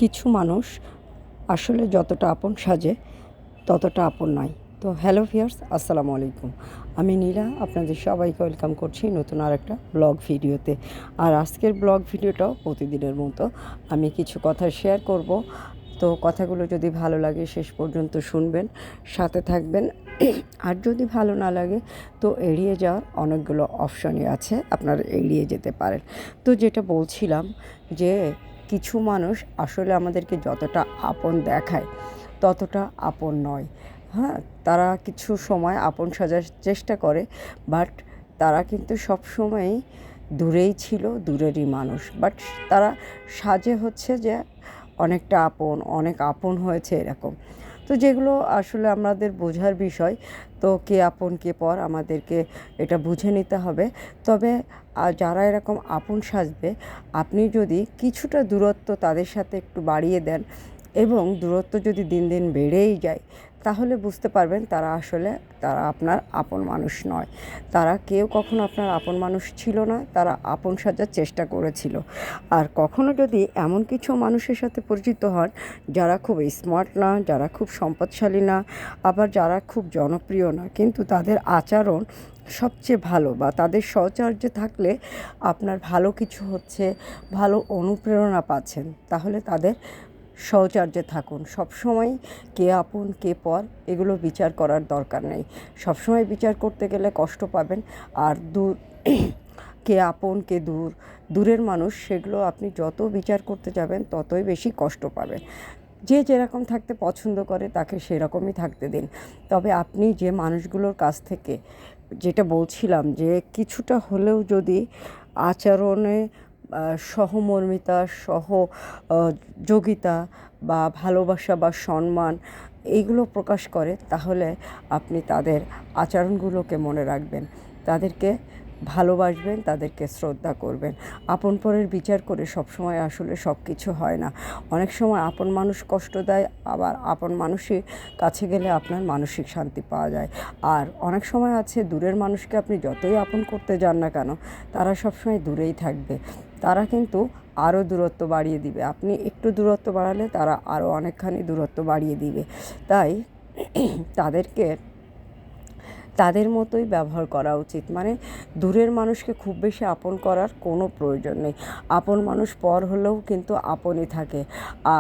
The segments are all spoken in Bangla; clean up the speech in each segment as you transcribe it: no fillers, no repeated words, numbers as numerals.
কিছু মানুষ আসলে যতটা আপন সাজে ততটা আপন নয়। তো হ্যালো ভিউয়ার্স, আসসালামু আলাইকুম। আমি নীলা, আপনাদের সবাইকে ওয়েলকাম করছি নতুন আরেকটা ব্লগ ভিডিওতে। আর আজকের ব্লগ ভিডিওটাও প্রতিদিনের মতো আমি কিছু কথা শেয়ার করব। তো কথাগুলো যদি ভালো লাগে শেষ পর্যন্ত শুনবেন, সাথে থাকবেন। আর যদি ভালো না লাগে তো এড়িয়ে যাওয়ার অনেকগুলো অপশনই আছে, আপনারা এড়িয়ে যেতে পারেন। তো যেটা বলছিলাম যে কিছু মানুষ আসলে আমাদেরকে যতটা আপন দেখায় ততটা আপন নয়। হ্যাঁ, তারা কিছু সময় আপন সাজার চেষ্টা করে, বাট তারা কিন্তু সবসময়ই দূরেই ছিল, দূরেরই মানুষ। বাট তারা সাজে হচ্ছে যে অনেকটা আপন, অনেক আপন হয়েছে এরকম। তো যেগুলো আসলে আমাদের বোঝার বিষয়। তো কে আপন কে পর আমাদেরকে এটা বুঝে নিতে হবে। তবে যারা এরকম আপন সাজবে, আপনি যদি কিছুটা দূরত্ব তাদের সাথে একটু বাড়িয়ে দেন এবং দূরত্ব যদি দিন দিন বেড়েই যায়, তাহলে বুঝতে পারবেন তারা আপনার আপন মানুষ নয়। তারা কেউ কখনো আপনার আপন মানুষ ছিল না, তারা আপন সাজার চেষ্টা করেছিল। আর কখনো যদি এমন কিছু মানুষের সাথে পরিচিত হন যারা খুব স্মার্ট না, যারা খুব সম্পদশালী না, আবার যারা খুব জনপ্রিয় না, কিন্তু তাদের আচরণ সবচেয়ে ভালো, বা তাদের সহচর্যে থাকলে আপনার ভালো কিছু হচ্ছে, ভালো অনুপ্রেরণা পাচ্ছেন, তাহলে তাদের সহচর্যে থাকুন। সবসময় কে আপন কে পর এগুলো বিচার করার দরকার নেই। সবসময় বিচার করতে গেলে কষ্ট পাবেন। আর কে আপন কে দূরের মানুষ, সেগুলো আপনি যত বিচার করতে যাবেন ততই বেশি কষ্ট পাবেন। যে যেরকম থাকতে পছন্দ করে তাকে সেরকমই থাকতে দিন। তবে আপনি যে মানুষগুলোর কাছ থেকে, যেটা বলছিলাম যে কিছুটা হলেও যদি আচরণে সহমর্মিতা, সহযোগিতা বা ভালোবাসা বা সম্মান এইগুলো প্রকাশ করে, তাহলে আপনি তাদের আচরণগুলোকে মনে রাখবেন, তাদেরকে ভালোবাসবেন, তাদেরকে শ্রদ্ধা করবেন। আপন পরের বিচার করে সবসময় আসলে সব কিছু হয় না। অনেক সময় আপন মানুষ কষ্ট দেয়, আবার আপন মানুষের কাছে গেলে আপনার মানসিক শান্তি পাওয়া যায়। আর অনেক সময় আছে দূরের মানুষকে আপনি যতই আপন করতে যান না কেন, তারা সবসময় দূরেই থাকবে। তারা কিন্তু আরও দূরত্ব বাড়িয়ে দিবে। আপনি একটু দূরত্ব বাড়ালে তারা আরও অনেকখানি দূরত্ব বাড়িয়ে দিবে। তাই তাদেরকে তাদের মতোই ব্যবহার করা উচিত। মানে দূরের মানুষকে খুব বেশি আপন করার কোনো প্রয়োজন নেই। আপন মানুষ পর হলেও কিন্তু আপনই থাকে,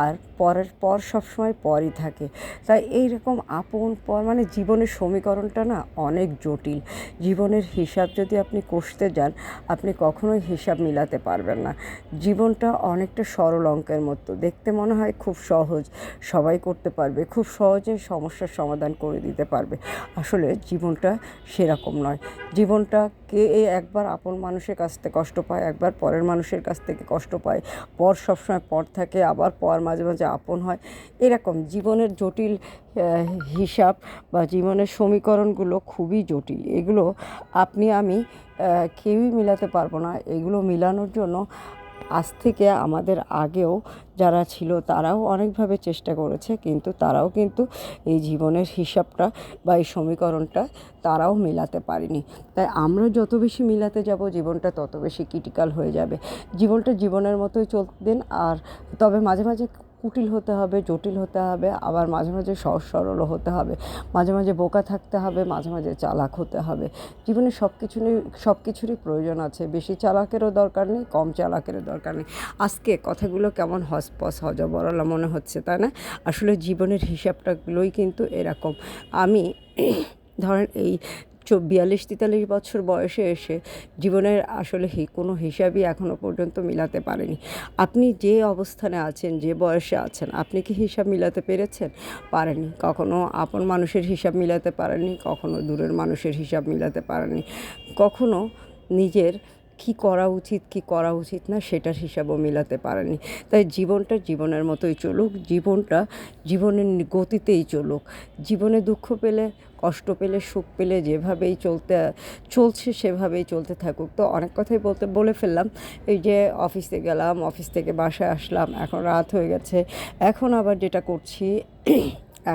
আর পরের পর সবসময় পরই থাকে। তাই এইরকম আপন পর মানে জীবনের সমীকরণটা না অনেক জটিল। জীবনের হিসাব যদি আপনি কষতে যান, আপনি কখনোই হিসাব মিলাতে পারবেন না। জীবনটা অনেকটা সরল অঙ্কের মতো, দেখতে মনে হয় খুব সহজ, সবাই করতে পারবে, খুব সহজে সমস্যার সমাধান করে দিতে পারবে। আসলে জীবনটা সেরকম নয়। জীবনটা একবার আপন মানুষের কাছ থেকে কষ্ট পায়, একবার পরের মানুষের কাছ থেকে কষ্ট পায়। পর সবসময় পর থাকে, আবার পর মাঝে মাঝে আপন হয়। এরকম জীবনের জটিল হিসাব বা জীবনের সমীকরণগুলো খুবই জটিল। এগুলো আপনি আমি কেউই মিলাতে পারবো না। এগুলো মিলানোর জন্য আজ থেকে আমাদের আগেও যারা ছিল তারাও অনেকভাবে চেষ্টা করেছে, কিন্তু তারাও কিন্তু এই জীবনের হিসাবটা বা এই সমীকরণটা তারাও মেলাতে পারেনি। তাই আমরা যত বেশি মিলাতে যাব, জীবনটা তত বেশি ক্রিটিক্যাল হয়ে যাবে। জীবনটা জীবনের মতোই চলতে দিন। আর তবে মাঝে মাঝে কুটিল হতে হবে, জটিল হতে হবে, আবার মাঝে মাঝে সহজ সরলও হতে হবে। মাঝে মাঝে বোকা থাকতে হবে, মাঝে মাঝে চালাক হতে হবে। জীবনে সব কিছুরই প্রয়োজন আছে। বেশি চালাকেরও দরকার নেই, কম চালাকেরও দরকার নেই। আজকে কথাগুলো কেমন হজপস হজবরলা মনে হচ্ছে, তাই না? আসলে জীবনের হিসাবটাগুলোই কিন্তু এরকম। আমি ধরেন এই 42-43 বছর বয়সে এসে জীবনের আসলে কোনো হিসাবই এখনও পর্যন্ত মিলাতে পারেনি। আপনি যে অবস্থানে আছেন, যে বয়সে আছেন, আপনি কি হিসাব মিলাতে পেরেছেন? পারেননি। কখনো আপন মানুষের হিসাব মিলাতে পারেননি, কখনো দূরের মানুষের হিসাব মিলাতে পারেননি, কখনো নিজের কী করা উচিত কী করা উচিত না সেটার হিসাবও মিলাতে পারেনি। তাই জীবনটা জীবনের মতোই চলুক, জীবনটা জীবনের গতিতেই চলুক। জীবনে দুঃখ পেলে, কষ্ট পেলে, সুখ পেলে যেভাবেই চলছে সেভাবেই চলতে থাকুক। তো অনেক কথাই বলে ফেললাম। এই যে অফিসে গেলাম, অফিস থেকে বাসায় আসলাম, এখন রাত হয়ে গেছে। এখন আবার যেটা করছি,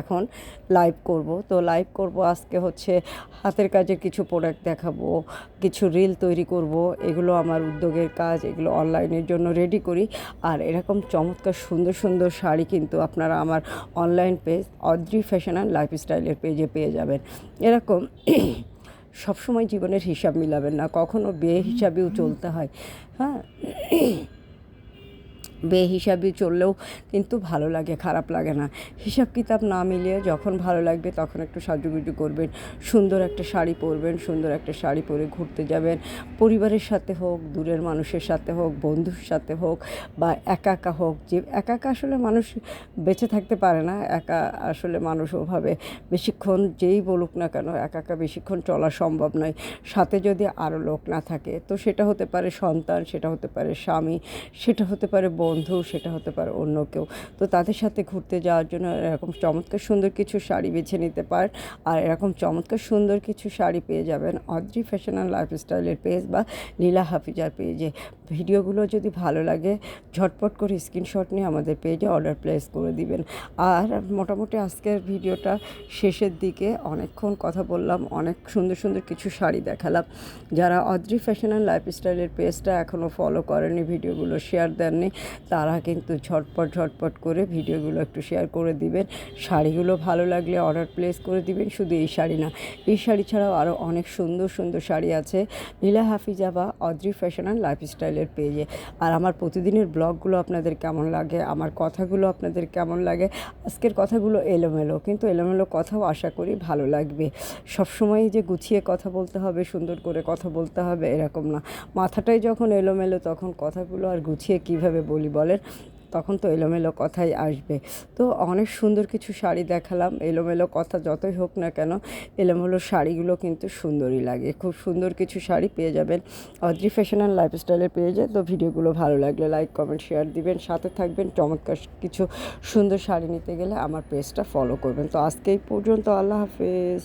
এখন লাইভ করব। তো লাইভ করব আজকে হচ্ছে হাতের কাজের কিছু প্রোডাক্ট দেখাবো, কিছু রিল তৈরি করব। এগুলো আমার উদ্যোগের কাজ, এগুলো অনলাইনের জন্য রেডি করি। আর এরকম চমৎকার সুন্দর সুন্দর শাড়ি কিন্তু আপনারা আমার online page Adri fashion and লাইফস্টাইলের পেজে পেয়ে যাবেন। এরকম সবসময় জীবনের হিসাব মিলাবেন না, কখনো বেহিসাবিও চলতে হয়। হ্যাঁ, বেহিসাবি চললেও কিন্তু ভালো লাগে, খারাপ লাগে না। হিসাব কিতাব না মিলিয়ে যখন ভালো লাগবে তখন একটু সাজুগুজু করবেন, সুন্দর একটা শাড়ি পরবেন, সুন্দর একটা শাড়ি পরে ঘুরতে যাবেন। পরিবারের সাথে হোক, দূরের মানুষের সাথে হোক, বন্ধুর সাথে হোক, বা একা একা হোক। যে একা একা আসলে মানুষ বেঁচে থাকতে পারে না, একা আসলে মানুষ ওভাবে বেশিক্ষণ যেই বলুক না কেন একা একা বেশিক্ষণ চলা সম্ভব নয়। সাথে যদি আরও লোক না থাকে, তো সেটা হতে পারে সন্তান, সেটা হতে পারে স্বামী, সেটা হতে পারে বন্ধু, সেটা হতে পারে অন্য কেউ। তো তাদের সাথে ঘুরতে যাওয়ার জন্য এরকম চমৎকার সুন্দর কিছু শাড়ি বেছে নিতে পারেন। আর এরকম চমৎকার সুন্দর কিছু শাড়ি পেয়ে যাবেন অদ্রি ফ্যাশন অ্যান্ড লাইফস্টাইলের পেজ বা লীলা হাফিজার পেজে। ভিডিওগুলো যদি ভালো লাগে ঝটপট করে স্ক্রিনশট নিয়ে আমাদের পেজে অর্ডার প্লেস করে দিবেন। আর মোটামুটি আজকের ভিডিওটা শেষের দিকে অনেকক্ষণ কথা বললাম, অনেক সুন্দর সুন্দর কিছু শাড়ি দেখালাম। যারা অদ্রি ফ্যাশন অ্যান্ড লাইফস্টাইলের পেজটা এখনও ফলো করেনি, ভিডিওগুলো শেয়ার দেননি, তারা কিন্তু ঝটপট করে ভিডিওগুলো একটু শেয়ার করে দিবেন। শাড়িগুলো ভালো লাগলে অর্ডার প্লেস করে দিবেন। শুধু এই শাড়ি না, এই শাড়ি ছাড়াও আরও অনেক সুন্দর সুন্দর শাড়ি আছে লীলা হাফিজা বা অদ্রি ফ্যাশন অ্যান্ড লাইফস্টাইলের পেজে। আর আমার প্রতিদিনের ব্লগগুলো আপনাদের কেমন লাগে, আমার কথাগুলো আপনাদের কেমন লাগে। আজকের কথাগুলো এলোমেলো, কিন্তু এলোমেলো কথাও আশা করি ভালো লাগবে। সবসময় যে গুছিয়ে কথা বলতে হবে, সুন্দর করে কথা বলতে হবে এরকম না। মাথাটাই যখন এলোমেলো তখন কথাগুলো আর গুছিয়ে কিভাবে বলি বলেন, তখন তো এলোমেলো কথাই আসবে। তো অনেক সুন্দর কিছু শাড়ি দেখালাম। এলোমেলো কথা যতই হোক না কেন, এলোমেলো শাড়িগুলো কিন্তু সুন্দরই লাগে। খুব সুন্দর কিছু শাড়ি পেয়ে যাবেন অদ্রি ফ্যাশন অ্যান্ড লাইফস্টাইলের পেজে। তো ভিডিওগুলো ভালো লাগলে লাইক কমেন্ট শেয়ার দিবেন, সাথে থাকবেন। চমৎকার কিছু সুন্দর শাড়ি নিতে গেলে আমার পেজটা ফলো করবেন। তো আজকে এই পর্যন্ত, আল্লাহ হাফেজ।